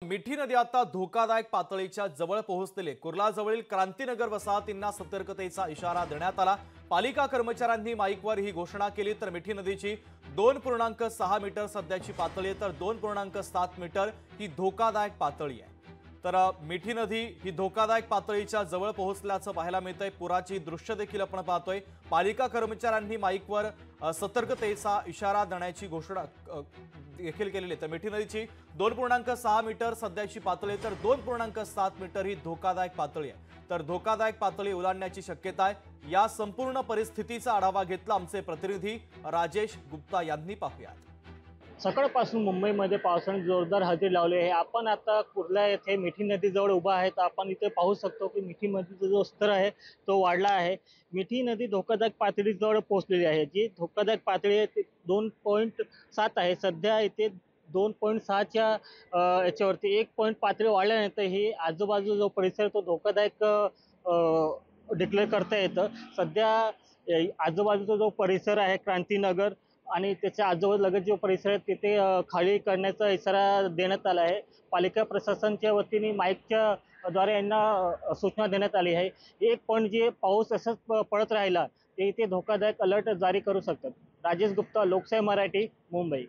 मिठी नदी आता धोकादायक पातळीच्या जवळ पोहोचलेली आहे। कुर्लाजवळील क्रांतीनगर वसाहतींना सतर्कतेचा इशारा देण्यात आला। पालिका कर्मचाऱ्यांनी माईकवर ही घोषणा केली। तर मिठी नदीची 2.6 मीटर सध्याची पातळी आहे, तर 2.7 मीटर ही धोकादायक पातळी आहे। तर मिठी नदी ही धोकादायक पातळीच्या जवळ पोहोचल्याचं पाहायला मिळतंय। पुराची दृश्य देखील आपण पाहतोय। पालिका कर्मचाऱ्यांनी माईकवर सतर्कतेचा इशारा देण्याची घोषणा देखील केलेली आहे। तर मिठी नदीची 2.6 मीटर सध्याची पातळी, तर 2.7 मीटर ही धोकादायक पातळी आहे। तर धोकादायक पातळी ओलांडण्याची शक्यता आहे। या संपूर्ण परिस्थितीचा आढावा घेतला आमचे प्रतिनिधी राजेश गुप्ता यांनी। पाहूयात। सकाळपासून मुंबईमध्ये पावसाने जोरदार हजेरी लावली आहे। आपण आता कुर्ला येथे मिठी नदीजवळ उभा आहे। तर आपण इथे पाहू शकतो की मिठी नदीचा जो स्तर आहे तो वाढला आहे। मिठी नदी धोकादायक पातळीजवळ पोहोचलेली आहे। जी धोकादायक पातळी आहे ती 2.7 आहे। सध्या इथे 2.6च्या याच्यावरती 1 पॉईंट पातळी वाढल्यानंतर ही आजूबाजू जो परिसर तो धोकादायक डिक्लेअर करता येतं। सध्या आजूबाजूचा जो परिसर आहे क्रांतीनगर आणि त्याच्या आजूबाजूला जो परिसर आहे तिथे खाली करण्याचा इशारा देण्यात आला आहे। पालिका प्रशासनाच्या वतीने माईकच्या द्वारे यांना सूचना देण्यात आली आहे। एक पॉईंट जे पाऊस असंच पडत राहिला ते इथे धोकादायक अलर्ट जारी करू शकतात। राजेश गुप्ता, लोकशाही मराठी, मुंबई।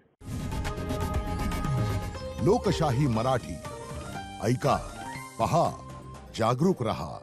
लोकशाही मराठी ऐका, पहा, जागरूक रहा।